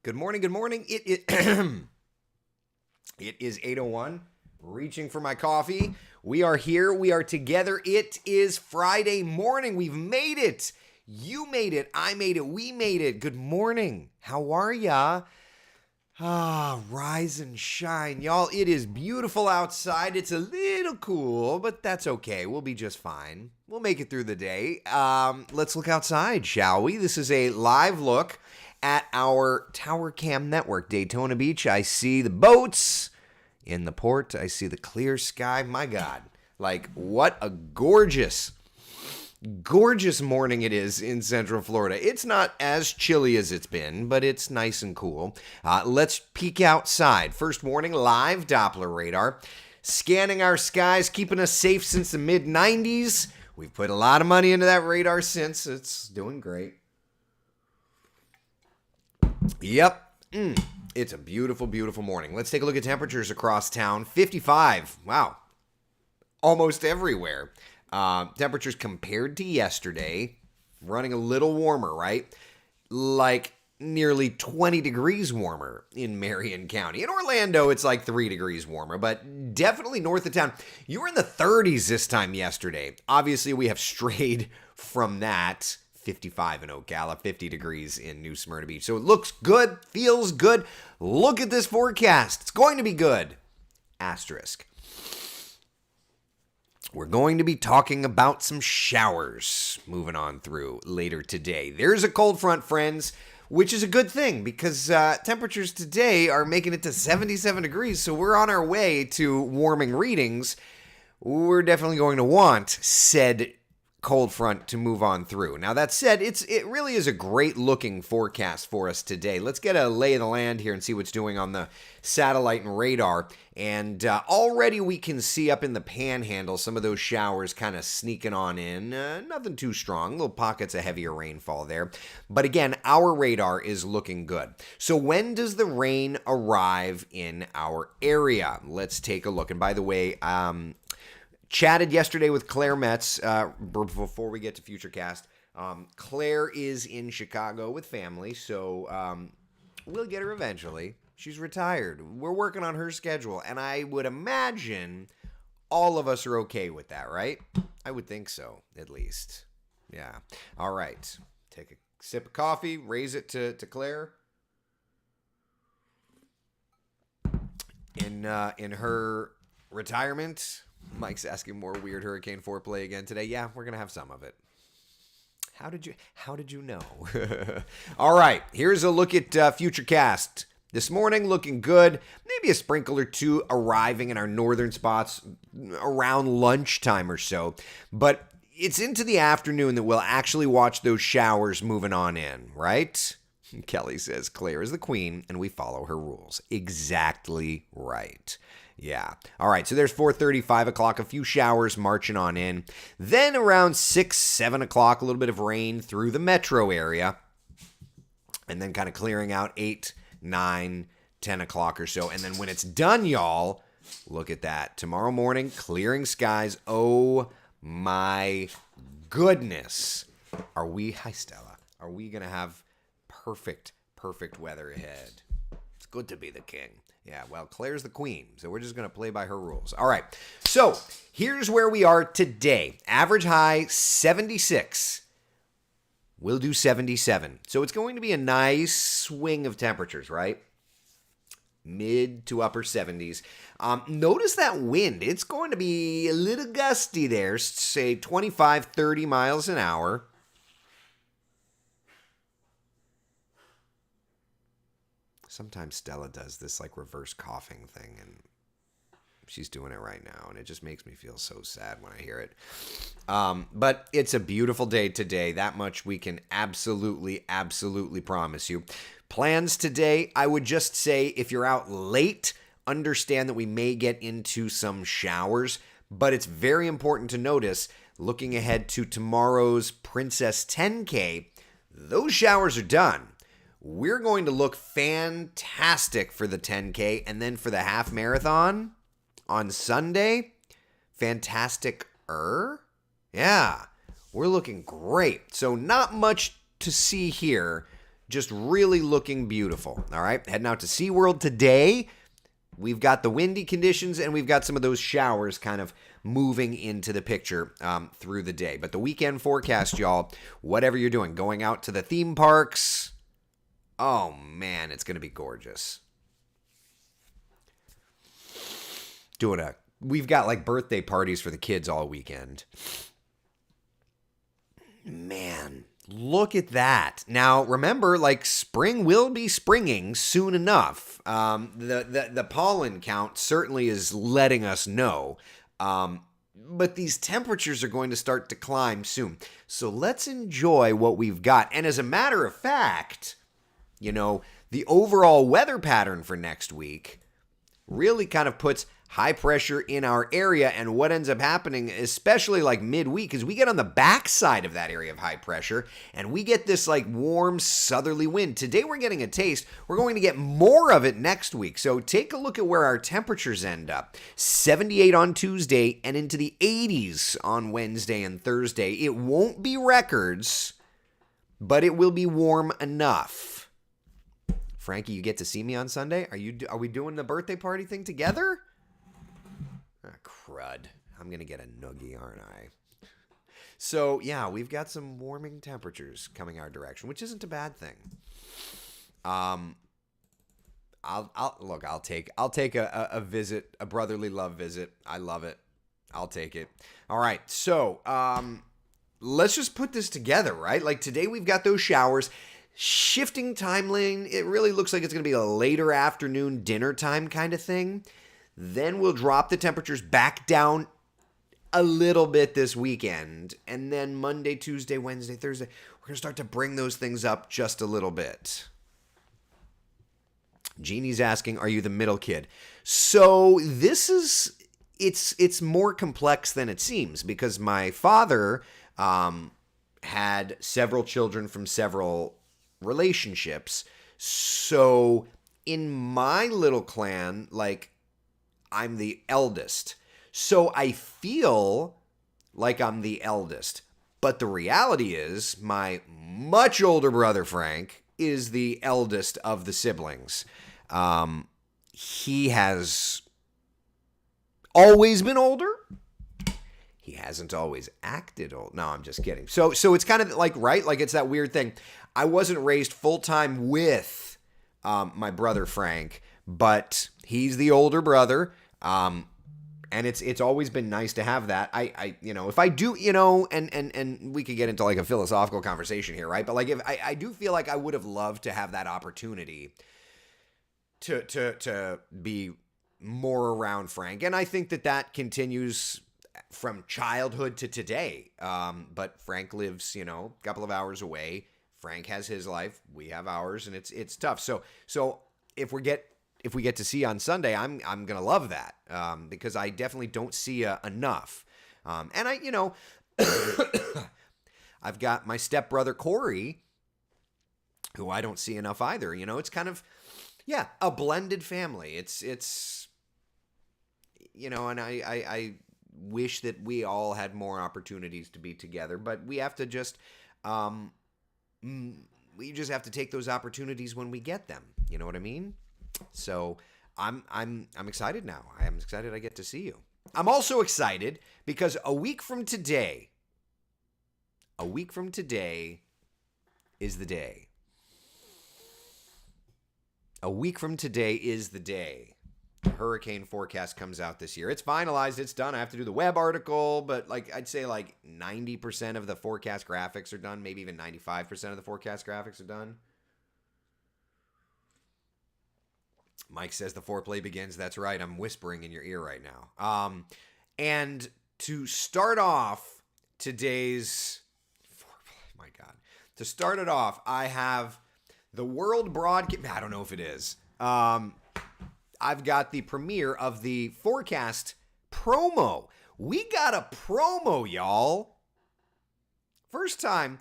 Good morning. Good morning. It is 8:01. Reaching for my coffee. We are here. We are together. It is Friday morning. We've made it. You made it. I made it. We made it. Good morning. How are ya? Rise and shine, y'all. It is beautiful outside. It's a little cool, but that's okay. We'll be just fine. We'll make it through the day. Let's look outside, shall we? This is a live look at our Tower Cam network, Daytona Beach. I see the boats in the port. I see the clear sky. My God, what a gorgeous morning it is in Central Florida. It's not as chilly as it's been, but it's nice and cool. Let's peek outside. First warning, live Doppler radar. Scanning our skies, keeping us safe since the mid-90s. We've put a lot of money into that radar since. It's doing great. Yep. It's a beautiful, beautiful morning. Let's take a look at temperatures across town. 55. Wow. Almost everywhere. Temperatures compared to yesterday, running a little warmer, right? Like nearly 20 degrees warmer in Marion County. In Orlando, it's like 3 degrees warmer, but definitely north of town. You were in the 30s this time yesterday. Obviously, we have strayed from that. 55 in Ocala, 50 degrees in New Smyrna Beach. So it looks good, feels good. Look at this forecast. It's going to be good. Asterisk. We're going to be talking about some showers moving on through later today. There's a cold front, friends, which is a good thing because temperatures today are making it to 77 degrees. So we're on our way to warming readings. We're definitely going to want said cold front to move on through. Now, that said, it really is a great looking forecast for us today. Let's get a lay of the land here and see what's doing on the satellite and radar. And already we can see up in the panhandle some of those showers kind of sneaking on in. Nothing too strong, little pockets of heavier rainfall there. But again, our radar is looking good. So when does the rain arrive in our area? Let's take a look. And by the way, chatted yesterday with Claire Metz before we get to Futurecast. Claire is in Chicago with family, so we'll get her eventually. She's retired. We're working on her schedule, and I would imagine all of us are okay with that, right? I would think so, at least. Yeah. All right. Take a sip of coffee, raise it to Claire. In her retirement, Mike's asking more weird hurricane foreplay again today. Yeah, we're going to have some of it. How did you know? All right, here's a look at Futurecast. This morning looking good. Maybe a sprinkle or two arriving in our northern spots around lunchtime or so. But it's into the afternoon that we'll actually watch those showers moving on in, right? Kelly says Claire is the queen and we follow her rules. Exactly right. Yeah. All right. So there's 4:30, 5 o'clock, a few showers marching on in. Then around 6, 7 o'clock, a little bit of rain through the metro area. And then kind of clearing out 8, 9, 10 o'clock or so. And then when it's done, y'all, look at that. Tomorrow morning, clearing skies. Oh my goodness. Hi Stella. Are we going to have perfect weather ahead? It's good to be the king. Yeah, well, Claire's the queen, so we're just going to play by her rules. All right, so here's where we are today. Average high, 76. We'll do 77. So it's going to be a nice swing of temperatures, right? Mid to upper 70s. Notice that wind. It's going to be a little gusty there, say 25, 30 miles an hour. Sometimes Stella does this reverse coughing thing, and she's doing it right now, and it just makes me feel so sad when I hear it. But it's a beautiful day today. That much we can absolutely promise you. Plans today, I would just say if you're out late, understand that we may get into some showers, but it's very important to notice, looking ahead to tomorrow's Princess 10K, those showers are done. We're going to look fantastic for the 10K, and then for the half marathon on Sunday, fantastic-er. Yeah, we're looking great. So not much to see here. just really looking beautiful. All right, heading out to SeaWorld today. We've got the windy conditions and we've got some of those showers kind of moving into the picture through the day. But the weekend forecast, y'all, whatever you're doing, going out to the theme parks, oh man, it's going to be gorgeous. We've got like birthday parties for the kids all weekend. Man, look at that. Now, remember, like, spring will be springing soon enough. The pollen count certainly is letting us know. But these temperatures are going to start to climb soon. So let's enjoy what we've got. And as a matter of fact, the overall weather pattern for next week really kind of puts high pressure in our area, and what ends up happening, especially like midweek, is we get on the backside of that area of high pressure, and we get this like warm southerly wind. Today we're getting a taste. We're going to get more of it next week. So take a look at where our temperatures end up. 78 on Tuesday and into the 80s on Wednesday and Thursday. It won't be records, but it will be warm enough. Frankie, you get to see me on Sunday? Are we doing the birthday party thing together? Crud. I'm going to get a noogie, aren't I? So, yeah, we've got some warming temperatures coming our direction, which isn't a bad thing. I'll take a visit, a brotherly love visit. I love it. I'll take it. All right. So, let's just put this together, right? Like today we've got those showers. Shifting time lane, it really looks like it's going to be a later afternoon dinner time kind of thing. Then we'll drop the temperatures back down a little bit this weekend. And then Monday, Tuesday, Wednesday, Thursday, we're going to start to bring those things up just a little bit. Jeannie's asking, are you the middle kid? So it's more complex than it seems because my father had several children from several relationships. So in my little clan, like, I'm the eldest. So I feel like I'm the eldest. But the reality is my much older brother, Frank, is the eldest of the siblings. He has always been older. He hasn't always acted old. No, I'm just kidding. So it's kind of like, right? Like it's that weird thing. I wasn't raised full-time with my brother, Frank, but he's the older brother. And it's always been nice to have that. I if I do, and we could get into like a philosophical conversation here, right? But like if I do feel like I would have loved to have that opportunity to be more around Frank. And I think that continues from childhood to today. But Frank lives, a couple of hours away. Frank has his life, we have ours, and it's tough. So if we get to see on Sunday, I'm gonna love that because I definitely don't see enough. And I've got my stepbrother Corey, who I don't see enough either. It's kind of a blended family. It's and I wish that we all had more opportunities to be together, but we have to just have to take those opportunities when we get them. You know what I mean? So I'm excited now. I am excited I get to see you. I'm also excited because a week from today is the day. A week from today is the day the hurricane forecast comes out this year. It's finalized. It's done. I have to do the web article, but I'd say 90% of the forecast graphics are done. Maybe even 95% of the forecast graphics are done. Mike says the foreplay begins. That's right. I'm whispering in your ear right now. And to start off today's foreplay, my God. To start it off, I have the World Broadcast. I don't know if it is. I've got the premiere of the forecast promo. We got a promo, y'all. First time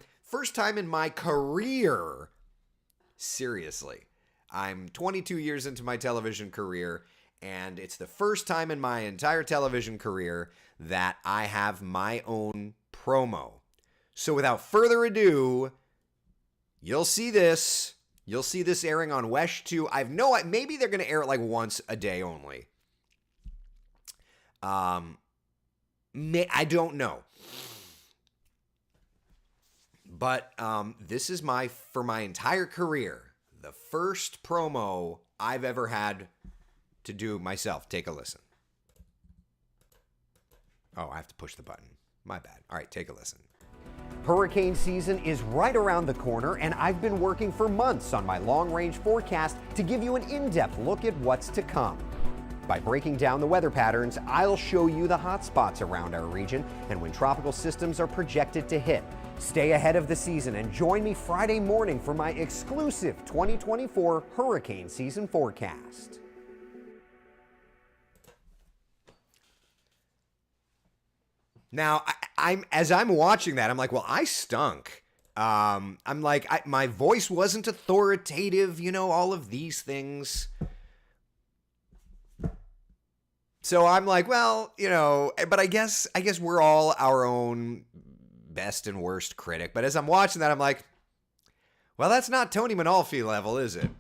in my career. Seriously. I'm 22 years into my television career, and it's the first time in my entire television career that I have my own promo. So without further ado, you'll see this You'll see this airing on Wesh too. Maybe they're going to air it like once a day only. I don't know. But this is for my entire career, the first promo I've ever had to do myself. Take a listen. Oh, I have to push the button. My bad. All right, take a listen. Hurricane season is right around the corner, and I've been working for months on my long-range forecast to give you an in-depth look at what's to come. By breaking down the weather patterns, I'll show you the hot spots around our region and when tropical systems are projected to hit. Stay ahead of the season and join me Friday morning for my exclusive 2024 hurricane season forecast. Now, as I'm watching that, I'm like, well, I stunk. I'm like, my voice wasn't authoritative, all of these things. So I'm like, well, but I guess we're all our own best and worst critic. But as I'm watching that, I'm like, well, that's not Tony Manolfi level, is it?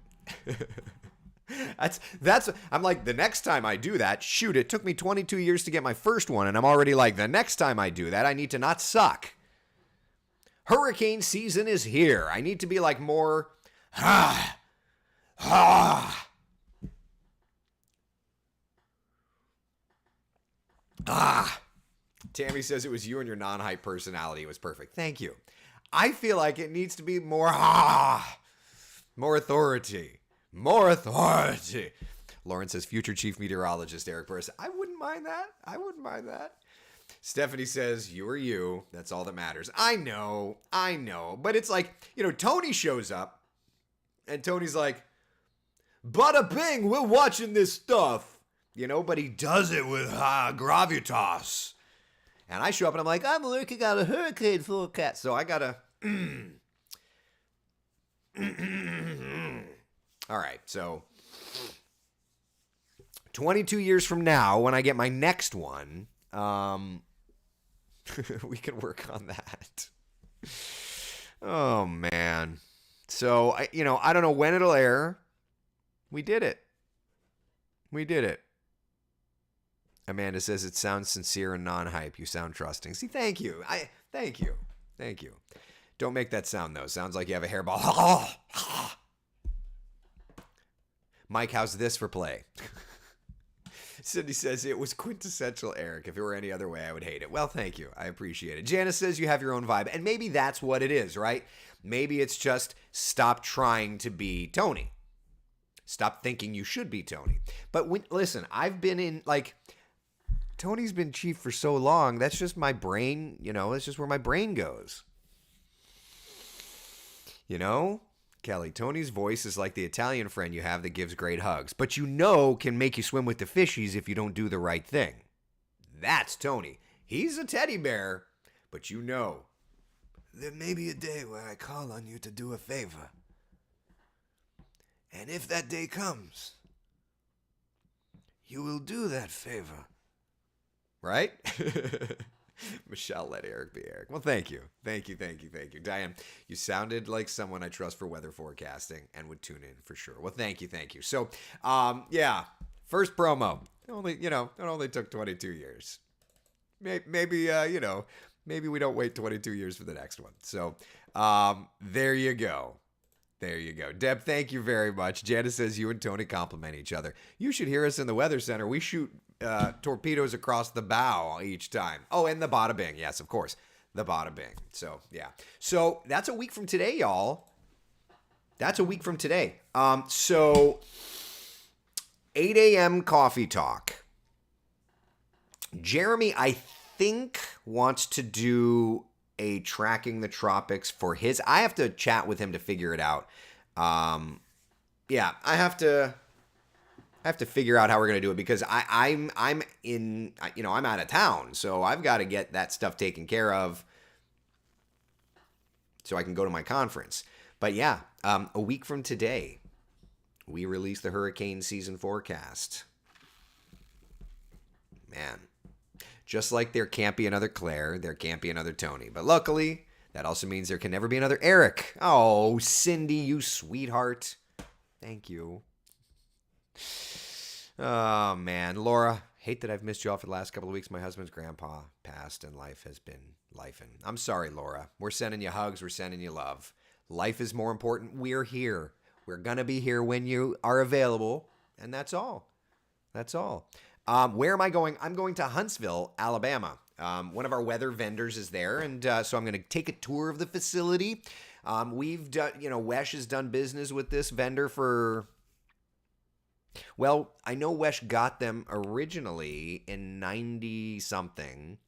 I'm like, the next time I do that, shoot, it took me 22 years to get my first one, and I'm already like, the next time I do that, I need to not suck. Hurricane season is here. I need to be like more, Tammy says it was you and your non-hype personality. It was perfect. Thank you. I feel like it needs to be more authority. More authority. Lauren says, future chief meteorologist Eric Burris. I wouldn't mind that. Stephanie says, you are you. That's all that matters. I know. But it's like, Tony shows up and Tony's like, bada bing, we're watching this stuff. But he does it with gravitas. And I show up and I'm like, I'm looking at a hurricane forecast. So I gotta... All right, so 22 years from now, when I get my next one, we can work on that. Oh, man. So, I don't know when it'll air. We did it. Amanda says it sounds sincere and non-hype. You sound trusting. See, thank you. Thank you. Don't make that sound, though. Sounds like you have a hairball. Mike, how's this for play? Cindy says it was quintessential Eric. If it were any other way, I would hate it. Well, thank you. I appreciate it. Janice says you have your own vibe. And maybe that's what it is, right? Maybe it's just stop trying to be Tony. Stop thinking you should be Tony. But listen, I've been in, Tony's been chief for so long. That's just my brain, that's just where my brain goes. Kelly, Tony's voice is like the Italian friend you have that gives great hugs, but can make you swim with the fishies if you don't do the right thing. That's Tony. He's a teddy bear, but there may be a day where I call on you to do a favor. And if that day comes, you will do that favor. Right? Michelle, let Eric be Eric. Well, thank you. Diane, you sounded like someone I trust for weather forecasting and would tune in for sure. Well, thank you. So, first promo. It only took 22 years. Maybe we don't wait 22 years for the next one. So, there you go. Deb, thank you very much. Janice says you and Tony compliment each other. You should hear us in the Weather Center. We shoot torpedoes across the bow each time. Oh, and the bada bing. Yes, of course. The bada bing. So, yeah. So, that's a week from today, y'all. So, 8 a.m. coffee talk. Jeremy, I think, wants to do a tracking the tropics for his. I have to chat with him to figure it out. I have to figure out how we're gonna do it because I'm out of town, so I've got to get that stuff taken care of so I can go to my conference. But yeah, a week from today, we release the hurricane season forecast. Man. Just like there can't be another Claire, there can't be another Tony. But luckily, That also means there can never be another Eric. Oh, Cindy, you sweetheart. Thank you. Oh, man. Laura, hate that I've missed you all for the last couple of weeks. My husband's grandpa passed and life has been lifing. I'm sorry, Laura. We're sending you hugs. We're sending you love. Life is more important. We're here. We're going to be here when you are available. And that's all. That's all. Where am I going? I'm going to Huntsville, Alabama. One of our weather vendors is there. And so I'm going to take a tour of the facility. We've done, Wesh has done business with this vendor for... Well, I know Wesh got them originally in 90-something.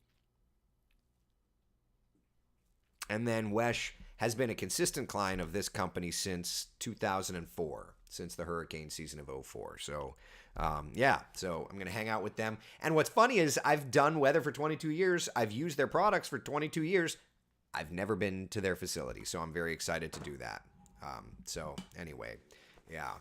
And then Wesh has been a consistent client of this company since 2004, since the hurricane season of 04. So, so I'm going to hang out with them. And what's funny is I've done weather for 22 years. I've used their products for 22 years. I've never been to their facility, so I'm very excited to do that. Anyway, yeah.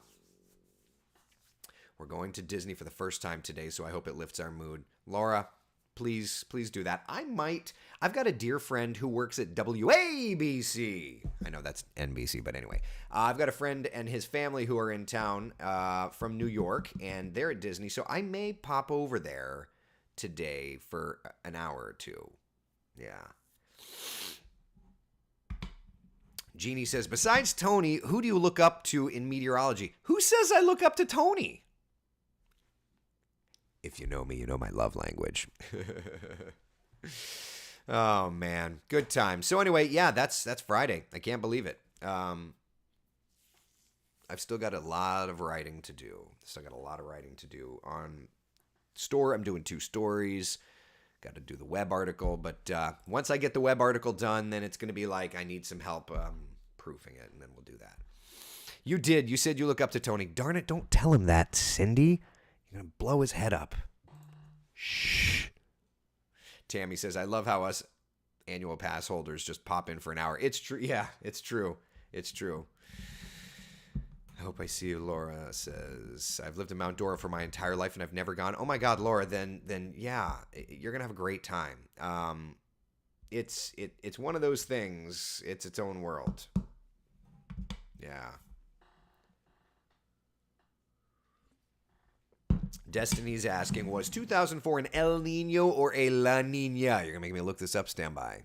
We're going to Disney for the first time today, so I hope it lifts our mood. Laura, please do that. I've got a dear friend who works at WABC. I know that's NBC, but anyway. I've got a friend and his family who are in town from New York, and they're at Disney, so I may pop over there today for an hour or two. Yeah. Jeannie says, besides Tony, who do you look up to in meteorology? Who says I look up to Tony? If you know me, you know my love language. Oh, man. Good time. So anyway, yeah, that's Friday. I can't believe it. I've still got a lot of writing to do. On store. I'm doing 2 stories. Got to do the web article. But once I get the web article done, then it's going to be like I need some help proofing it, and then we'll do that. You did. You said you look up to Tony. Darn it, don't tell him that, Cindy. You're going to blow his head up. Shh. Tammy says, I love how us annual pass holders just pop in for an hour. It's true. Yeah, it's true. It's true. I hope I see you, Laura says. I've lived in Mount Dora for my entire life and I've never gone. Oh my God, Laura, then yeah, you're going to have a great time. It's one of those things. It's its own world. Yeah. Destiny's asking, was 2004 an El Nino or a La Nina? You're going to make me look this up. Stand by.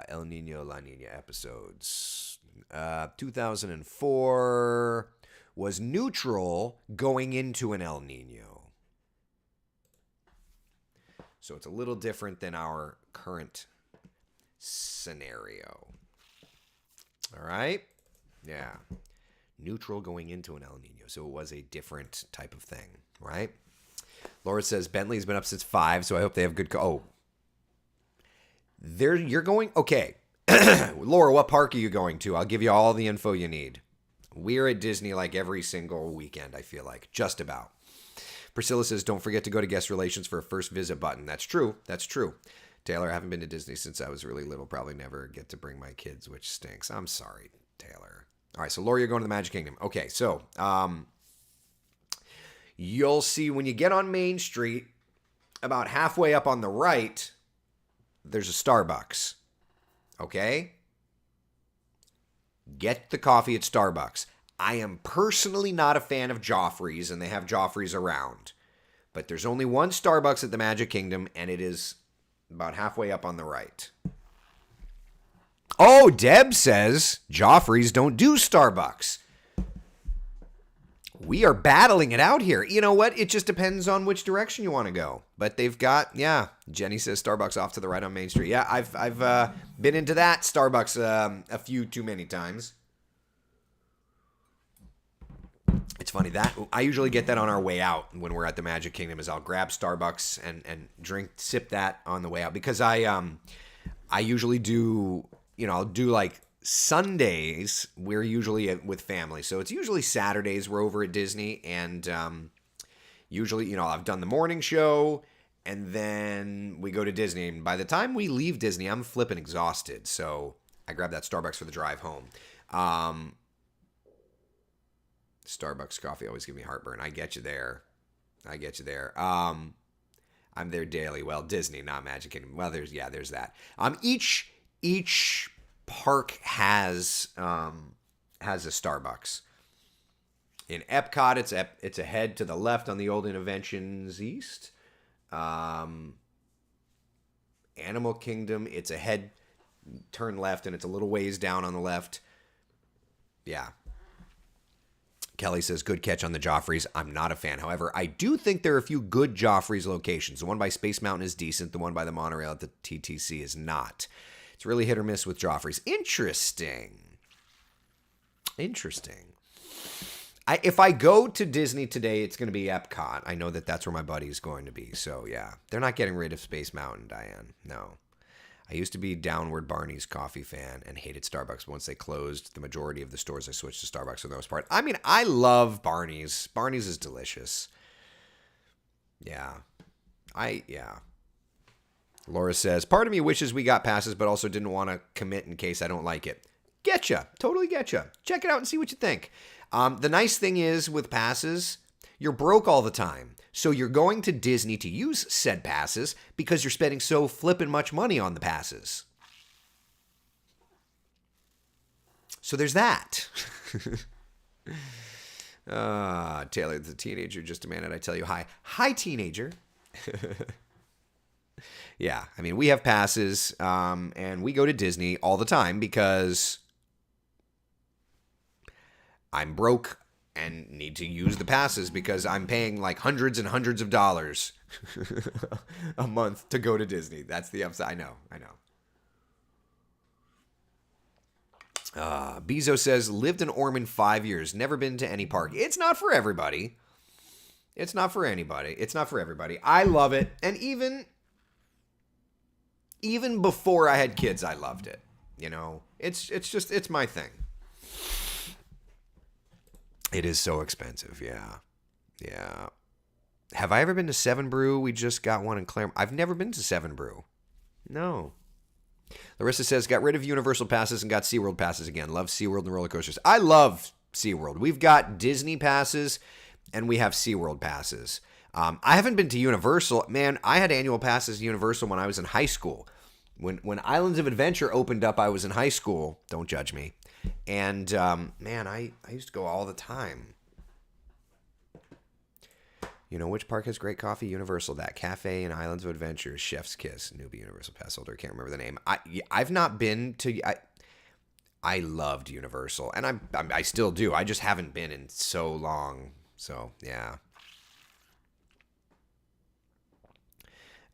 El Nino, La Nina episodes. 2004 was neutral going into an El Nino. So it's a little different than our current scenario. All right? Yeah. Neutral going into an El Nino. So it was a different type of thing, right? Laura says, Bentley's been up since 5, so I hope they have good... You're going... Okay. Laura, what park are you going to? I'll give you all the info you need. We're at Disney like every single weekend, I feel like. Just about. Priscilla says, don't forget to go to guest relations for a first visit button. That's true. That's true. Taylor, I haven't been to Disney since I was really little. Probably never get to bring my kids, which stinks. I'm sorry, Taylor. All right, so Laura, you're going to the Magic Kingdom. Okay, so you'll see when you get on Main Street, about halfway up on the right, there's a Starbucks. Okay? Get the coffee at Starbucks. I am personally not a fan of Joffrey's, and they have Joffrey's around. But there's only one Starbucks at the Magic Kingdom, and it is about halfway up on the right. Oh, Deb says Joffrey's don't do Starbucks. We are battling it out here. You know what? It just depends on which direction you want to go. But they've got, yeah. Jenny says Starbucks off to the right on Main Street. Yeah, I've been into that Starbucks a few too many times. It's funny that I usually get that on our way out when we're at the Magic Kingdom. Is I'll grab Starbucks and sip that on the way out because I usually do. I'll do like Sundays. We're usually with family. So it's usually Saturdays we're over at Disney. And usually, I've done the morning show and then we go to Disney. And by the time we leave Disney, I'm flipping exhausted. So I grab that Starbucks for the drive home. Starbucks coffee always give me heartburn. I get you there. I I'm there daily. Well, Disney, not Magic Kingdom. Well, there's that. Each park has a Starbucks. In Epcot, it's a head to the left on the Old Innovations East. Animal Kingdom, it's a head turn left, and it's a little ways down on the left. Yeah. Kelly says, good catch on the Joffrey's. I'm not a fan. However, I do think there are a few good Joffrey's locations. The one by Space Mountain is decent. The one by the monorail at the TTC is not. It's really hit or miss with Joffrey's. Interesting. If I go to Disney today, it's going to be Epcot. I know that that's where my buddy's going to be. So, yeah. They're not getting rid of Space Mountain, Diane. No. I used to be Downward Barney's coffee fan and hated Starbucks. But once they closed the majority of the stores, I switched to Starbucks for the most part. I mean, I love Barney's. Barney's is delicious. Yeah. Laura says, part of me wishes we got passes, but also didn't want to commit in case I don't like it. Getcha. Totally getcha. Check it out and see what you think. The nice thing is with passes, you're broke all the time. So you're going to Disney to use said passes because you're spending so flippin' much money on the passes. So there's that. Taylor, the teenager just demanded I tell you hi. Hi, teenager. Yeah, I mean, we have passes, and we go to Disney all the time because I'm broke and need to use the passes because I'm paying like hundreds and hundreds of dollars a month to go to Disney. That's the upside. I know. Bezo says, lived in Ormond 5 years, never been to any park. It's not for everybody. It's not for everybody. I love it. And even before I had kids, I loved it. You know, it's my thing. It is so expensive, yeah. Have I ever been to Seven Brew? We just got one in Claremont. I've never been to Seven Brew. No. Larissa says, got rid of Universal passes and got SeaWorld passes again. Love SeaWorld and roller coasters. I love SeaWorld. We've got Disney passes and we have SeaWorld passes. I haven't been to Universal. Man, I had annual passes to Universal when I was in high school. When Islands of Adventure opened up, I was in high school. Don't judge me. And, man, I used to go all the time. You know which park has great coffee? Universal. That cafe in Islands of Adventure, Chef's Kiss. Newbie Universal pass holder. Can't remember the name. I've not been to... I loved Universal. And I still do. I just haven't been in so long. So, yeah.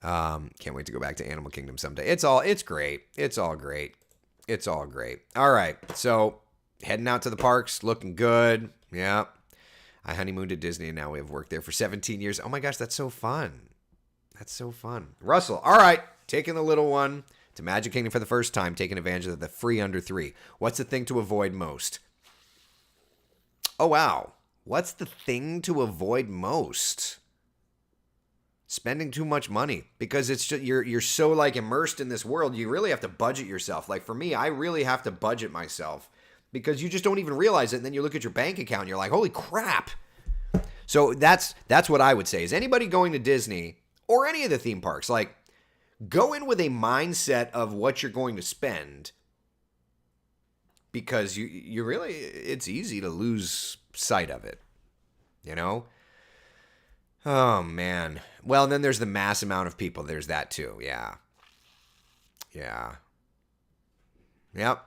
Can't wait to go back to Animal Kingdom someday. It's great. It's all great. All right. So heading out to the parks, looking good. Yeah. I honeymooned at Disney and now we have worked there for 17 years. Oh my gosh, that's so fun. Russell. All right. Taking the little one to Magic Kingdom for the first time, taking advantage of the free under 3. What's the thing to avoid most? Oh, wow. What's the thing to avoid most? Spending too much money, because it's just you're so like immersed in this world. You really have to budget yourself. Like for me, I really have to budget myself because you just don't even realize it. And then you look at your bank account and you're like, holy crap. So that's what I would say is anybody going to Disney or any of the theme parks, like go in with a mindset of what you're going to spend, because you really, it's easy to lose sight of it, you know? Oh, man. Well, then there's the mass amount of people. There's that, too. Yeah. Yep.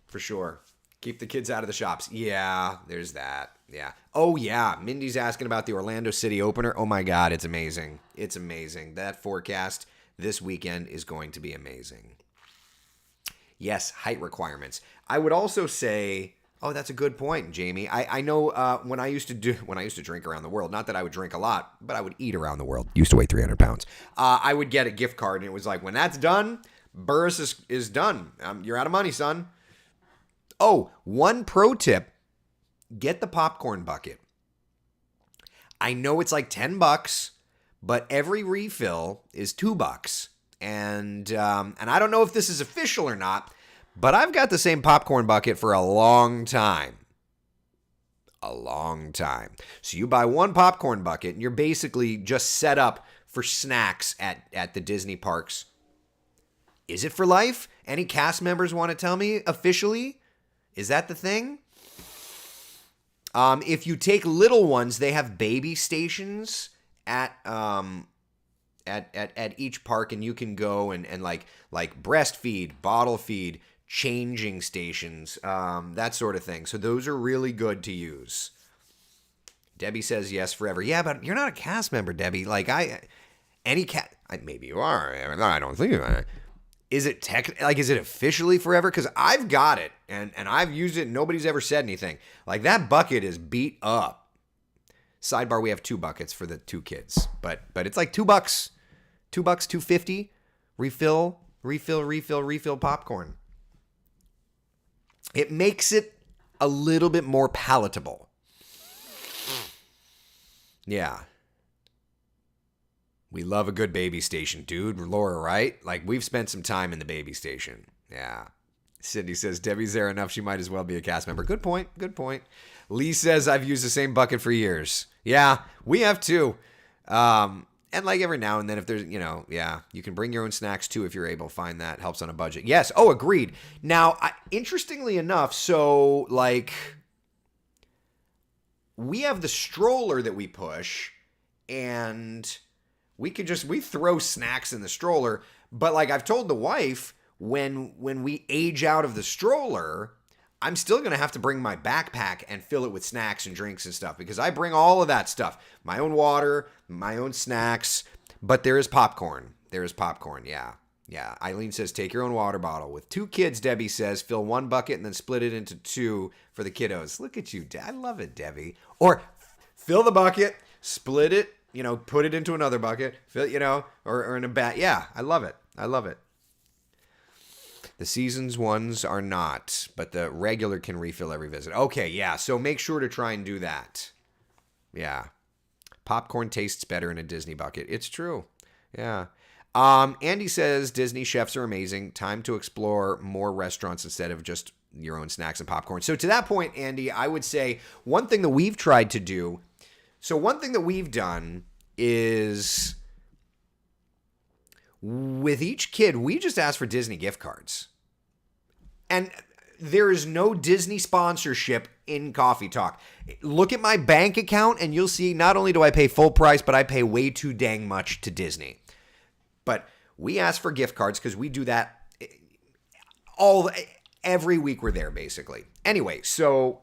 For sure. Keep the kids out of the shops. Yeah, there's that. Yeah. Oh, yeah. Mindy's asking about the Orlando City opener. Oh, my God. It's amazing. That forecast this weekend is going to be amazing. Yes, height requirements. I would also say... Oh, that's a good point, Jamie. I know when I used to drink around the world, not that I would drink a lot, but I would eat around the world. Used to weigh 300 pounds. I would get a gift card, and it was like, when that's done, Burris is done. You're out of money, son. Oh, one pro tip. Get the popcorn bucket. I know it's like $10, but every refill is $2. And I don't know if this is official or not, but I've got the same popcorn bucket for a long time. So you buy one popcorn bucket and you're basically just set up for snacks at the Disney parks. Is it for life? Any cast members want to tell me officially? Is that the thing? If you take little ones, they have baby stations at each park, and you can go and like breastfeed, bottle feed, changing stations, that sort of thing. So those are really good to use. Debbie says yes forever. Yeah, but you're not a cast member, Debbie. Like maybe you are. I don't think you are. Is it is it officially forever? Because I've got it and I've used it and nobody's ever said anything. Like that bucket is beat up. Sidebar, we have 2 buckets for the 2 kids, but it's like $2. $2, $2.50. Refill popcorn. It makes it a little bit more palatable. Yeah. We love a good baby station, dude. Laura, right? Like, we've spent some time in the baby station. Yeah. Sydney says, Debbie's there enough, she might as well be a cast member. Good point. Lee says, I've used the same bucket for years. Yeah, we have too. And like every now and then, if there's, you can bring your own snacks too if you're able. Find that helps on a budget. Yes. Oh, agreed. Now, interestingly enough, so like, we have the stroller that we push, and we throw snacks in the stroller. But like I've told the wife, when we age out of the stroller, I'm still going to have to bring my backpack and fill it with snacks and drinks and stuff, because I bring all of that stuff. My own water, my own snacks, but there is popcorn. Yeah. Yeah. Eileen says, take your own water bottle. With 2 kids, Debbie says, fill 1 bucket and then split it into 2 for the kiddos. Look at you. I love it, Debbie. Or fill the bucket, split it, put it into another bucket, fill, or in a bat. Yeah. I love it. The seasons ones are not, but the regular can refill every visit. Okay, yeah, so make sure to try and do that. Yeah. Popcorn tastes better in a Disney bucket. It's true. Yeah. Andy says Disney chefs are amazing. Time to explore more restaurants instead of just your own snacks and popcorn. So to that point, Andy, I would say one thing that we've tried to do, one thing that we've done is, with each kid, we just ask for Disney gift cards. And there is no Disney sponsorship in Coffee Talk. Look at my bank account and you'll see not only do I pay full price, but I pay way too dang much to Disney. But we ask for gift cards because we do that every week we're there, basically. Anyway, so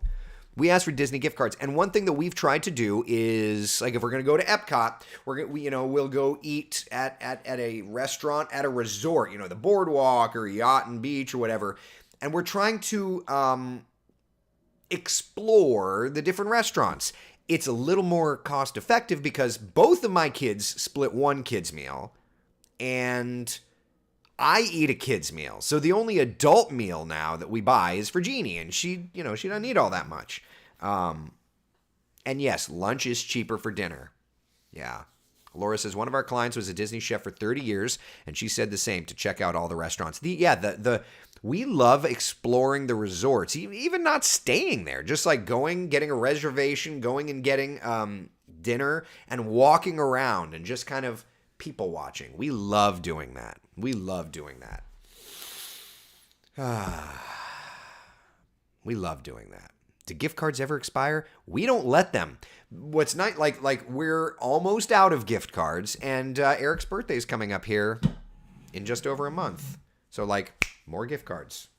we ask for Disney gift cards. And one thing that we've tried to do is, like, if we're going to go to Epcot, we'll go eat at a restaurant at a resort, the Boardwalk or Yacht and Beach or whatever. And we're trying to explore the different restaurants. It's a little more cost effective because both of my kids split one kid's meal and I eat a kid's meal. So the only adult meal now that we buy is for Jeannie, and she doesn't eat all that much. And yes, lunch is cheaper for dinner. Yeah. Laura says one of our clients was a Disney chef for 30 years, and she said the same, to check out all the restaurants. We love exploring the resorts, even not staying there, just like getting a reservation, going and getting dinner and walking around and just kind of people watching. We love doing that. We love doing that. We love doing that. Do gift cards ever expire? We don't let them. What's nice, like we're almost out of gift cards, and Eric's birthday is coming up here in just over a month. So more gift cards.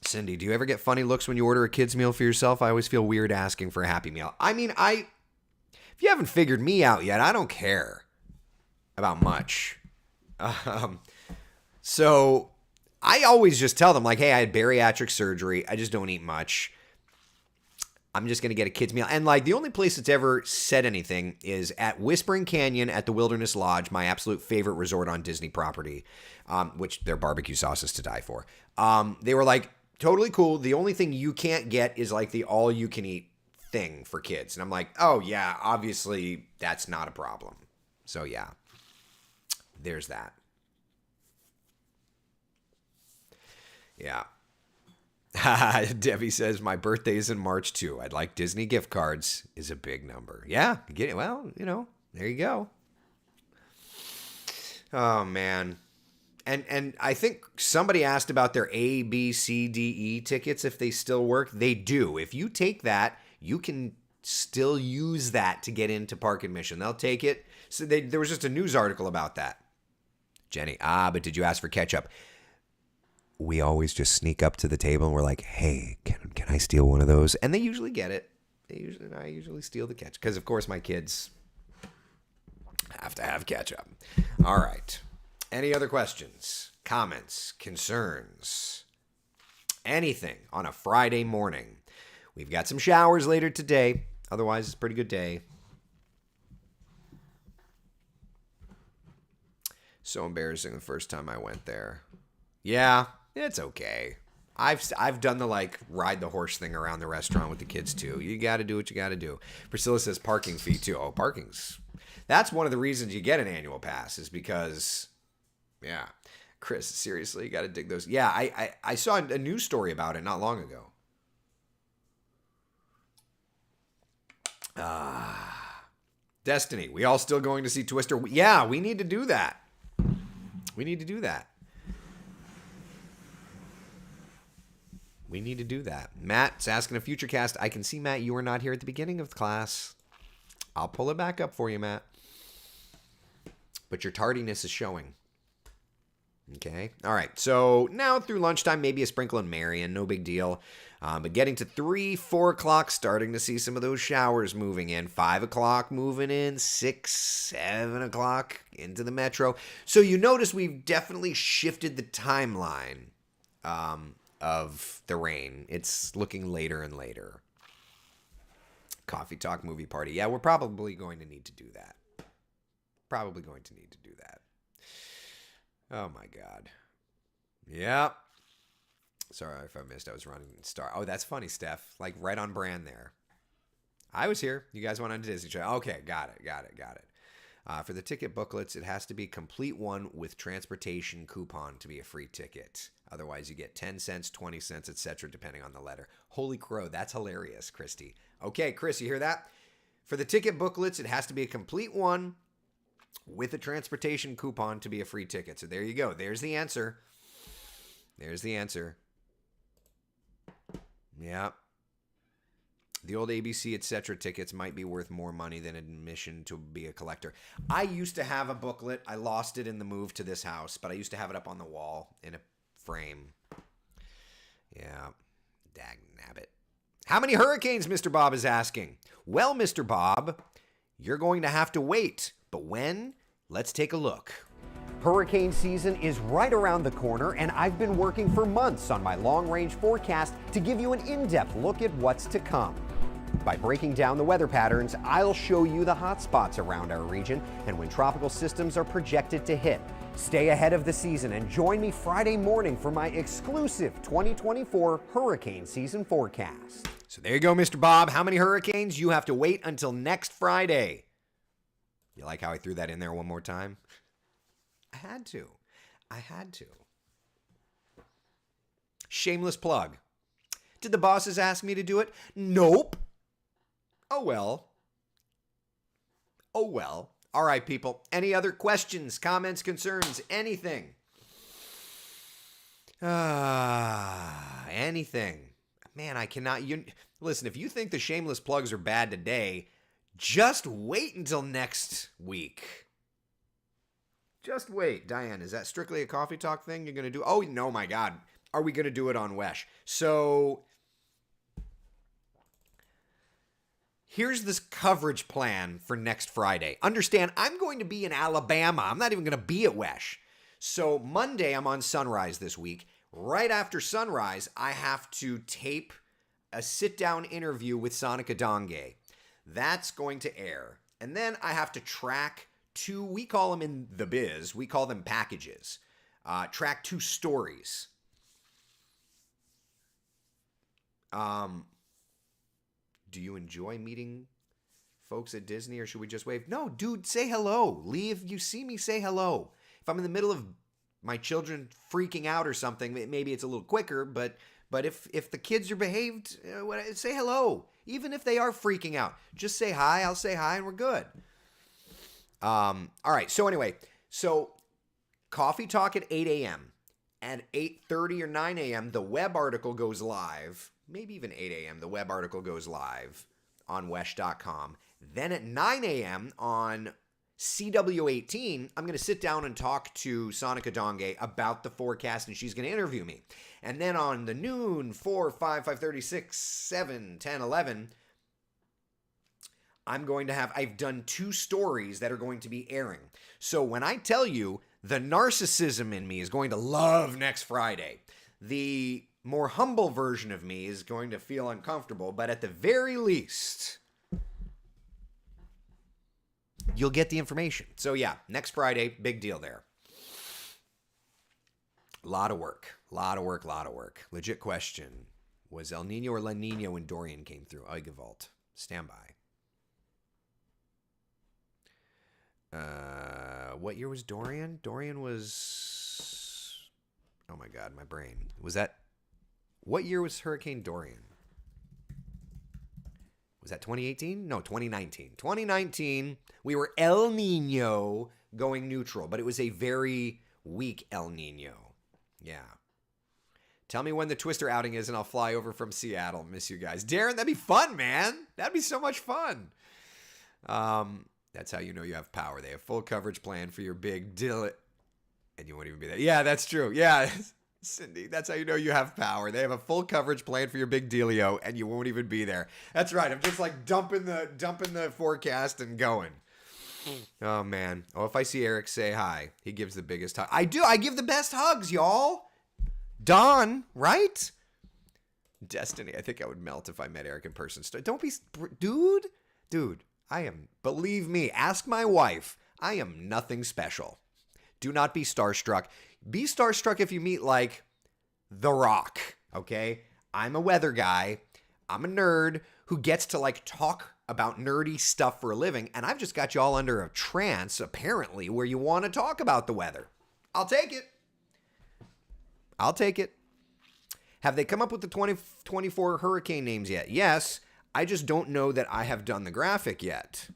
Cindy, do you ever get funny looks when you order a kid's meal for yourself? I always feel weird asking for a Happy Meal. I mean, if you haven't figured me out yet, I don't care about much. So I always just tell them, hey, I had bariatric surgery. I just don't eat much. I'm just going to get a kid's meal. And the only place that's ever said anything is at Whispering Canyon at the Wilderness Lodge, my absolute favorite resort on Disney property, which their barbecue sauce is to die for. They were totally cool. The only thing you can't get is the all you can eat thing for kids. And I'm like, oh yeah, obviously that's not a problem. So yeah, there's that. Yeah. Debbie says, my birthday is in March too. I'd like Disney gift cards is a big number. Yeah, get it. Well, there you go. Oh, man. And I think somebody asked about their A, B, C, D, E tickets, if they still work. They do. If you take that, you can still use that to get into park admission. They'll take it. So there was just a news article about that. Jenny, but did you ask for ketchup? We always just sneak up to the table and we're like, hey, can I steal one of those? And they usually get it. I usually steal the ketchup because, of course, my kids have to have ketchup. All right. Any other questions, comments, concerns, anything on a Friday morning? We've got some showers later today. Otherwise, it's a pretty good day. So embarrassing the first time I went there. Yeah, it's okay. I've done the ride the horse thing around the restaurant with the kids too. You got to do what you got to do. Priscilla says parking fee too. Oh, that's one of the reasons you get an annual pass is because, yeah. Chris, seriously, you got to dig those. Yeah, I saw a news story about it not long ago. Destiny, we all still going to see Twister? Yeah, we need to do that. We need to do that. Matt's asking a future cast. I can see, Matt, you were not here at the beginning of the class. I'll pull it back up for you, Matt. But your tardiness is showing. Okay. All right. So now through lunchtime, maybe a sprinkle in Marion. No big deal. But getting to 3, 4 o'clock, starting to see some of those showers moving in. 5 o'clock moving in. 6, 7 o'clock into the metro. So you notice we've definitely shifted the timeline of the rain. It's looking later and later. Coffee Talk Movie Party. Yeah, we're probably going to need to do that. Oh my God. Yeah. Sorry if I missed. I was running Star. Oh, that's funny, Steph. Right on brand there. I was here. You guys went on to Disney Channel. Okay, got it. For the ticket booklets, it has to be complete one with transportation coupon to be a free ticket. Otherwise, you get 10 cents, 20 cents, etc., depending on the letter. Holy crow, that's hilarious, Christy. Okay, Chris, you hear that? For the ticket booklets, it has to be a complete one with a transportation coupon to be a free ticket. So there you go. There's the answer. Yeah. The old ABC, etc. tickets might be worth more money than admission to be a collector. I used to have a booklet. I lost it in the move to this house, but I used to have it up on the wall in a frame. Yeah. Dag nabbit. How many hurricanes, Mr. Bob is asking? Well, Mr. Bob, you're going to have to wait. But when? Let's take a look. Hurricane season is right around the corner, and I've been working for months on my long-range forecast to give you an in-depth look at what's to come. By breaking down the weather patterns, I'll show you the hot spots around our region and when tropical systems are projected to hit. Stay ahead of the season and join me Friday morning for my exclusive 2024 hurricane season forecast. So there you go, Mr. Bob. How many hurricanes? You have to wait until next Friday. You like how I threw that in there one more time? I had to. Shameless plug. Did the bosses ask me to do it? Nope. Oh well. All right, people. Any other questions, comments, concerns, anything? Anything. Man, I cannot. Listen, if you think the shameless plugs are bad today, just wait until next week. Just wait. Diane, is that strictly a Coffee Talk thing you're going to do? Oh, no, my God. Are we going to do it on Wesh? So here's this coverage plan for next Friday. Understand, I'm going to be in Alabama. I'm not even going to be at Wesh. So Monday, I'm on Sunrise this week. Right after Sunrise, I have to tape a sit-down interview with Sonica Donge. That's going to air. And then I have to track two, we call them in the biz, we call them packages. Track 2 stories. Do you enjoy meeting folks at Disney, or should we just wave? No, dude, say hello. Lee, if you see me, say hello. If I'm in the middle of my children freaking out or something, maybe it's a little quicker, but if the kids are behaved, say hello. Even if they are freaking out, just say hi. I'll say hi and we're good. All right. So anyway, Coffee Talk at 8 a.m. At 8:30 or 9 a.m., the web article goes live. Maybe even 8 a.m., the web article goes live on wesh.com. Then at 9 a.m. on CW18, I'm going to sit down and talk to Sonika Donge about the forecast, and she's going to interview me. And then on the noon, 4, 5, 5:30, 6, 7, 10, 11, I've done 2 stories that are going to be airing. So when I tell you the narcissism in me is going to love next Friday, the more humble version of me is going to feel uncomfortable, but at the very least, you'll get the information. So yeah, next Friday, big deal there. A lot of work. Legit question. Was El Nino or La Nina when Dorian came through? Eigewald. Stand by. What year was Dorian? Dorian was... Oh my God, my brain. Was that... What year was Hurricane Dorian? Was that 2018? No, 2019. 2019, we were El Nino going neutral, but it was a very weak El Nino. Yeah. Tell me when the Twister outing is, and I'll fly over from Seattle. Miss you guys. Darren, that'd be fun, man. That'd be so much fun. That's how you know you have power. They have full coverage plan for your big deal. And you won't even be there. Yeah, that's true. Yeah, Cindy, that's how you know you have power. They have a full coverage plan for your big dealio, and you won't even be there. That's right. I'm just like dumping the forecast and going. Oh, man. Oh, if I see Eric say hi, he gives the biggest hug. I do. I give the best hugs, y'all. Don, right? Destiny. I think I would melt if I met Eric in person. Don't be... Dude, I am... Believe me, ask my wife. I am nothing special. Do not be starstruck. Be starstruck if you meet, like, The Rock, okay? I'm a weather guy. I'm a nerd who gets to, like, talk about nerdy stuff for a living, and I've just got you all under a trance, apparently, where you want to talk about the weather. I'll take it. Have they come up with the 2024 hurricane names yet? Yes. I just don't know that I have done the graphic yet.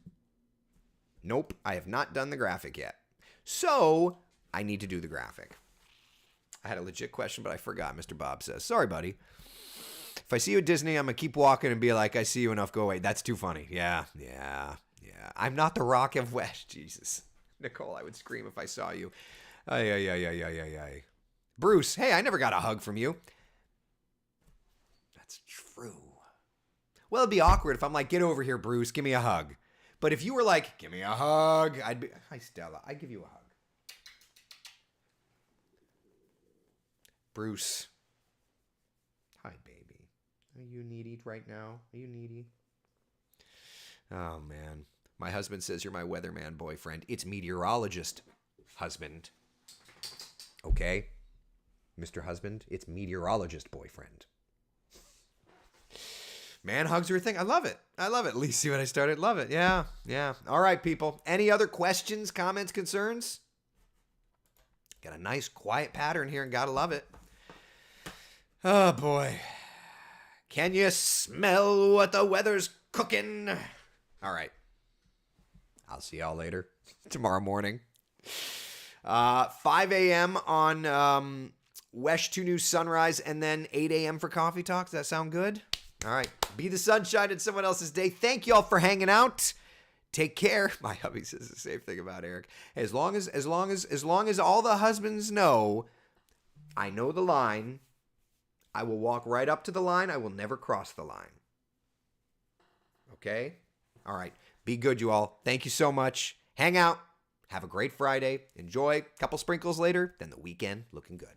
Nope, I have not done the graphic yet. So, I need to do the graphic. I had a legit question, but I forgot, Mr. Bob says. Sorry, buddy. If I see you at Disney, I'm going to keep walking and be like, I see you enough, go away. That's too funny. Yeah. I'm not the Rock of West, Jesus. Nicole, I would scream if I saw you. Ay. Bruce, hey, I never got a hug from you. That's true. Well, it'd be awkward if I'm like, get over here, Bruce, give me a hug. But if you were like, give me a hug, I'd be, hi, Stella, I'd give you a hug. Bruce. Hi, baby. Are you needy right now? Are you needy? Oh, man. My husband says you're my weatherman boyfriend. It's meteorologist husband. Okay? Mr. Husband, it's meteorologist boyfriend. Man hugs are a thing. I love it. At least see what I started. Love it. Yeah. All right, people. Any other questions, comments, concerns? Got a nice quiet pattern here and gotta love it. Oh, boy. Can you smell what the weather's cooking? All right. I'll see y'all later. Tomorrow morning. 5 a.m. on Wesh 2 News Sunrise, and then 8 a.m. for Coffee Talk. Does that sound good? All right. Be the sunshine in someone else's day. Thank y'all for hanging out. Take care. My hubby says the same thing about Eric. As long as all the husbands know, I know the line. I will walk right up to the line. I will never cross the line. Okay? All right. Be good, you all. Thank you so much. Hang out. Have a great Friday. Enjoy. Couple sprinkles later. Then the weekend looking good.